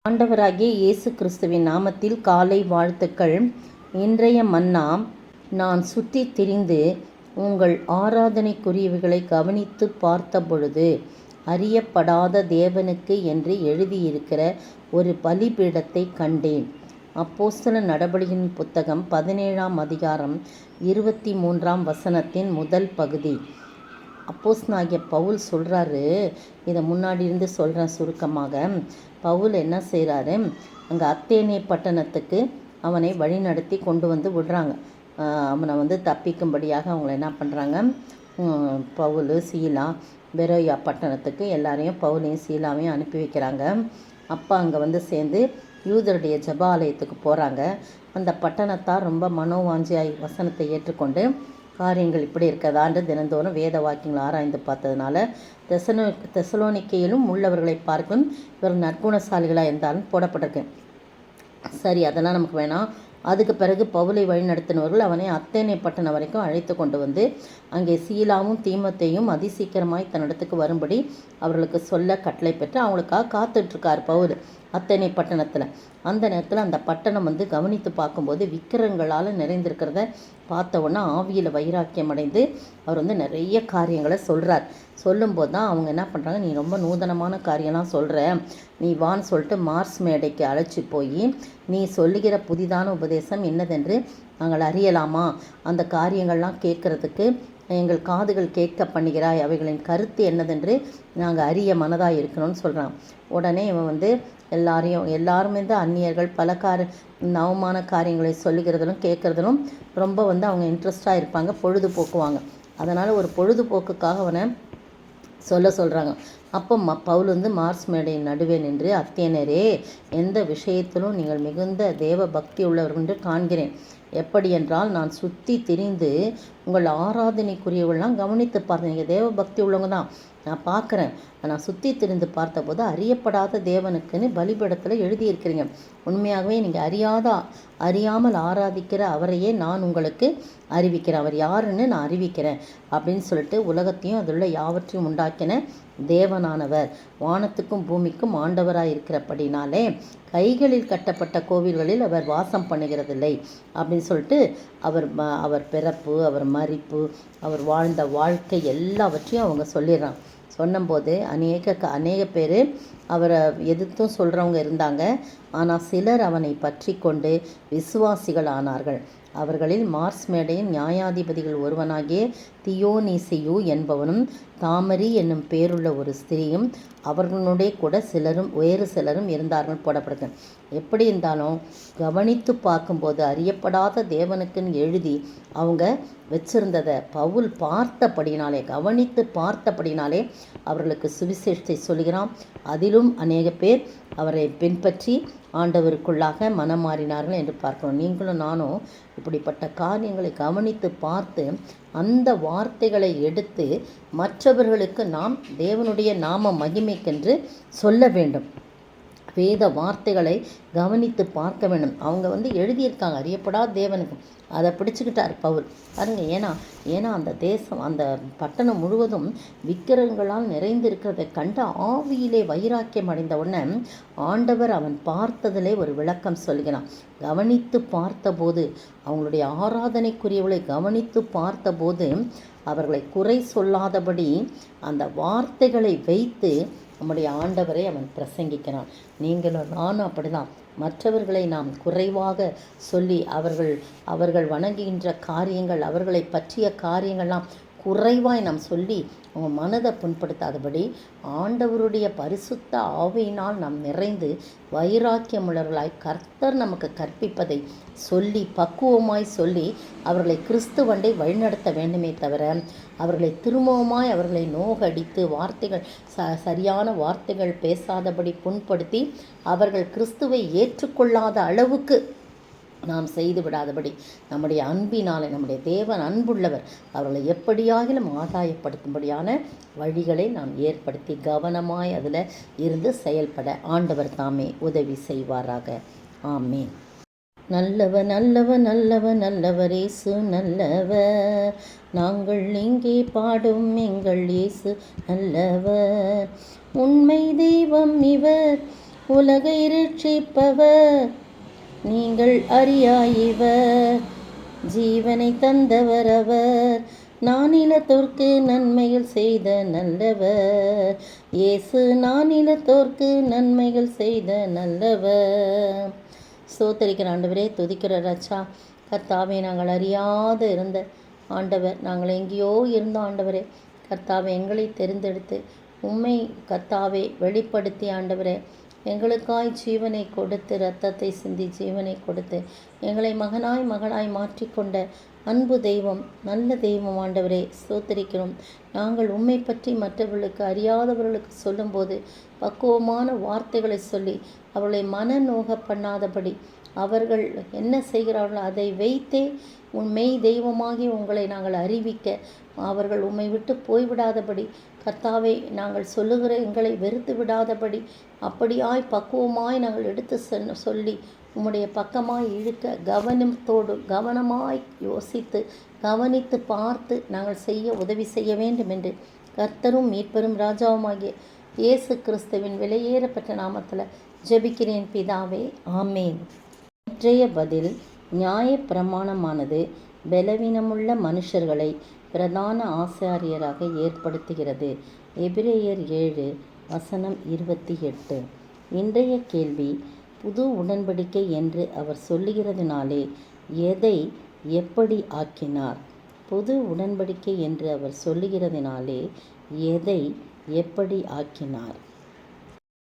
ஆண்டவராகிய இயேசு கிறிஸ்துவின் நாமத்தில் காலை வாழ்த்துக்கள். இன்றைய மன்னா, நான் சுற்றி திரிந்து உங்கள் ஆராதனைக்குரியவைகளை கவனித்து பார்த்தபொழுது அறியப்படாத தேவனுக்கு என்று எழுதியிருக்கிற ஒரு பலிபீடத்தை கண்டேன். அப்போஸ்தலர் நடபடிகளின் புத்தகம் 17ஆம் அதிகாரம் 23ஆம் வசனத்தின் முதல் பகுதி. அப்போஸ்தலனாகிய பவுல் சொல்கிறாரு. இதை முன்னாடி இருந்து சொல்கிறேன் சுருக்கமாக. பவுல் என்ன செய்கிறாரு, அங்கே அத்தேனே பட்டணத்துக்கு அவனை வழிநடத்தி கொண்டு வந்து விடுறாங்க. அவனை தப்பிக்கும்படியாக அவங்கள என்ன பண்ணுறாங்க, பவுல் சீலா பெரோயா பட்டணத்துக்கு எல்லாரையும் பவுலையும் சீலாவையும் அனுப்பி வைக்கிறாங்க. அப்போ அங்கே சேர்ந்து யூதருடைய ஜெபாலயத்துக்கு போகிறாங்க. அந்த பட்டணத்தார் ரொம்ப மனோவாஞ்சியாய் வசனத்தை ஏற்றுக்கொண்டு காரியங்கள் இப்படி இருக்கதாண்டு தினந்தோறும் வேத வாக்கியங்களை ஆராய்ந்து பார்த்ததுனால தெசலோனிக்கையிலும் உள்ளவர்களை பார்க்கும் இவர் நற்குணசாலிகளாக இருந்தாலும் போடப்பட்டிருக்கு. சரி, அதெல்லாம் நமக்கு வேணாம். அதுக்கு பிறகு பவுலை வழிநடத்தினவர்கள் அவனை அத்தேனே பட்டணம் வரைக்கும் அழைத்து கொண்டு வந்து அங்கே சீலாவும் தீமோத்தேயும் அதிசீக்கிரமாய் தன்னிடத்துக்கு வரும்படி அவர்களுக்கு சொல்ல கட்டளை பெற்று அவங்களுக்காக காத்துட்ருக்கார் பவுல் அத்தேனே பட்டணத்தில். அந்த நேரத்தில் அந்த பட்டணம் கவனித்து பார்க்கும்போது விக்கிரங்களால் நிறைந்திருக்கிறத பார்த்த உடனே ஆவியில் வைராக்கியம் அடைந்து அவர் நிறைய காரியங்களை சொல்கிறார். சொல்லும்போது தான் அவங்க என்ன பண்ணுறாங்க, நீ ரொம்ப நூதனமான காரியம்லாம் சொல்கிற, நீ வான்னு சொல்லிட்டு மார்ஸ் மேடைக்கு அழைச்சி போய் நீ சொல்லுகிற புதிதான உபதேசம் என்னதென்று நாங்கள் அறியலாமா, அந்த காரியங்கள்லாம் கேட்குறதுக்கு எங்கள் காதுகள் கேட்க பண்ணுகிறாய், அவைகளின் கருத்து என்னதென்று நாங்கள் அறிய மனதாக இருக்கணும்னு சொல்கிறான். உடனே இவன் எல்லாருமே அந்நியர்கள் பல நவமான காரியங்களை சொல்லுகிறதிலும் கேட்குறதிலும் ரொம்ப அவங்க இன்ட்ரெஸ்டாக இருப்பாங்க, பொழுதுபோக்குவாங்க. அதனால் ஒரு பொழுதுபோக்குக்காக அவனை சொல்கிறாங்க. அப்போ பவுல் மார்ஸ் மேடையின் நடுவே நின்று, அத்தேனரே, எந்த விஷயத்திலும் நீங்கள் மிகுந்த தேவ பக்தி உள்ளவர் என்று காண்கிறேன். எப்படி என்றால், நான் சுற்றி திரிந்து உங்கள் ஆராதனைக்குரியவர்கள்லாம் கவனித்து பார்த்தேன். நீங்கள் தேவ பக்தி உள்ளவங்க தான், நான் பார்க்குறேன். நான் சுற்றி திரிந்து பார்த்தபோது அறியப்படாத தேவனுக்குன்னு பலிபீடத்தில் எழுதியிருக்கிறீங்க. உண்மையாகவே நீங்கள் அறியாமல் ஆராதிக்கிற அவரையே நான் உங்களுக்கு அறிவிக்கிறேன். அவர் யாருன்னு நான் அறிவிக்கிறேன் அப்படின்னு சொல்லிட்டு உலகத்தையும் அதுள்ள யாவற்றையும் உண்டாக்கின தேவனானவர், வானத்துக்கும் பூமிக்கும் ஆண்டவராக இருக்கிறபடினாலே கைகளில் கட்டப்பட்ட கோவில்களில் அவர் வாசம் பண்ணுகிறதில்லை அப்படின்னு சொல்லிட்டு அவர் பிறப்பு, அவர் மரிப்பு, அவர் வாழ்ந்த வாழ்க்கை எல்லாவற்றையும் அவங்க சொல்லிடுறாங்க. சொன்னபோது அநேக பேர் அவரை எதிர்த்தும் சொல்கிறவங்க இருந்தாங்க. ஆனால் சிலர் அவனை பற்றி கொண்டு விசுவாசிகள் ஆனார்கள். அவர்களில் மார்ஸ் மேடையின் நியாயாதிபதிகள் ஒருவனாகிய தியோனீசியு என்பவனும் தாமரி என்னும் பேருள்ள ஒரு ஸ்திரீயும் அவர்களுடைய கூட வேறு சிலரும் இருந்தார்கள் போடப்படுது. எப்படி இருந்தாலும் கவனித்து பார்க்கும்போது அறியப்படாத தேவனுக்குன்னு எழுதி அவங்க வச்சிருந்ததை பவுல் கவனித்து பார்த்தபடினாலே அவர்களுக்கு சுவிசேஷத்தை சொல்கிறான். அதிலும் அநேக பேர் அவரை பின்பற்றி ஆண்டவருக்குள்ளாக மனம் மாறினார்கள் என்று பார்க்கணும். நீங்களும் நானும் இப்படிப்பட்ட காரியங்களை கவனித்து பார்த்து அந்த வார்த்தைகளை எடுத்து மற்றவர்களுக்கு நாம் தேவனுடைய நாம மகிமைக்கென்று சொல்ல வேண்டும். வேத வார்த்தைகளை கவனித்து பார்க்க வேண்டும். அவங்க எழுதியிருக்காங்க அறியப்படாத தேவனுக்கு, அதை பிடிச்சிக்கிட்டார் பவுல் பாருங்க. ஏன்னா அந்த தேசம், அந்த பட்டணம் முழுவதும் விக்கிரகங்களால் நிறைந்திருக்கிறதை கண்ட ஆவியிலே வைராக்கியம் அடைந்த உடனே ஆண்டவர் அவன் பார்த்ததிலே ஒரு விளக்கம் சொல்கிறான். கவனித்து பார்த்தபோது, அவங்களுடைய ஆராதனைக்குரியவளை கவனித்து பார்த்தபோது அவர்களை குறை சொல்லாதபடி அந்த வார்த்தைகளை வைத்து நம்முடைய ஆண்டவரை அவன் பிரசங்கிக்கிறான். நீங்களும் நானும் அப்படிதான். மற்றவர்களை நாம் குறைவாக சொல்லி அவர்கள் வணங்குகின்ற காரியங்கள், அவர்களை பற்றிய காரியங்கள்லாம் குறைவாய் நாம் சொல்லி அவங்க மனதை புண்படுத்தாதபடி ஆண்டவருடைய பரிசுத்த ஆவியினால் நாம் நிறைந்து வைராக்கியமுள்ளவர்களாய் கர்த்தர் நமக்கு கற்பிப்பதை சொல்லி பக்குவமாய் சொல்லி அவர்களை கிறிஸ்துவண்டை வழிநடத்த வேண்டுமே தவிர அவர்களை திரும்பவுமாய் அவர்களை நோகடித்து வார்த்தைகள் சரியான வார்த்தைகள் பேசாதபடி புண்படுத்தி அவர்கள் கிறிஸ்துவை ஏற்றுக்கொள்ளாத அளவுக்கு நாம் செய்து விடாதபடி நம்முடைய அன்பினாலே, நம்முடைய தேவன் அன்புள்ளவர், அவர்களை எப்படியாகிலும் ஆதாயப்படுத்தும்படியான வழிகளை நாம் ஏற்படுத்தி கவனமாய் அதில் இருந்து செயல்பட ஆண்டவர் தாமே உதவி செய்வாராக. ஆமேன். நல்லவர் நல்லவர் நல்லவர் நல்லவர் இயேசு நல்லவர், நாங்கள் இங்கே பாடும் எங்கள் இயேசு நல்லவர், உண்மை தெய்வம் இவர், உலகை இரட்சிப்பவர், நீங்கள் அறியாயிவர். ஜீவனை தந்தவர் அவர், நானிலத்தோர்க்கு நன்மைகள் செய்த நல்லவர். இயேசு நானிலத்தோர்க்கு நன்மைகள் செய்த நல்லவர். ஸ்தோத்திரிக்கிற ஆண்டவரே, துதிக்கிற ராஜா. கர்த்தாவே, நாங்கள் அறியாத இருந்த ஆண்டவர், நாங்கள் எங்கேயோ இருந்த ஆண்டவரே, கர்த்தாவே எங்களை தெரிந்தெடுத்து உம்மை கர்த்தாவே வெளிப்படுத்தி ஆண்டவரே, எங்களுக்காய் ஜீவனை கொடுத்து, இரத்தத்தை சிந்தி ஜீவனை கொடுத்து எங்களை மகனாய் மாற்றிக்கொண்ட அன்பு தெய்வம், நல்ல தெய்வம் ஆண்டவரே, ஸ்தோத்திரிக்கிறோம். நாங்கள் உம்மை பற்றி மற்றவர்களுக்கு, அறியாதவர்களுக்கு சொல்லும்போது பக்குவமான வார்த்தைகளை சொல்லி அவர்களை மனநோக பண்ணாதபடி, அவர்கள் என்ன செய்கிறார்களோ அதை வைத்தே மெய் தெய்வமாகி உங்களை நாங்கள் அறிவிக்க, அவர்கள் உம்மை விட்டு போய்விடாதபடி, கர்த்தாவே நாங்கள் சொல்லுகிற எங்களை வெறுத்து விடாதபடி, அப்படியாய் பக்குவமாய் நாங்கள் எடுத்து சொல்லி உம்முடைய பக்கமாய் இழுக்க கவனமாய் யோசித்து கவனித்து பார்த்து நாங்கள் செய்ய உதவி செய்ய வேண்டும் என்று கர்த்தரும் மீட்பெரும் ராஜாவுமாகிய இயேசு கிறிஸ்துவின் விலையேறப்பட்ட நாமத்தில் ஜெபிக்கிறேன் பிதாவே, ஆமேன். இன்றைய பதில்: நியாய பிரமாணமானது பலவீனமுள்ள மனுஷர்களை பிரதான ஆசாரியராக ஏற்படுத்துகிறது. எபிரேயர் 7:28. இன்றைய கேள்வி: புது உடன்படிக்கை என்று அவர் சொல்லுகிறதுனாலே எதை எப்படி ஆக்கினார்? புது உடன்படிக்கை என்று அவர் சொல்லுகிறதினாலே எதை எப்படி ஆக்கினார்?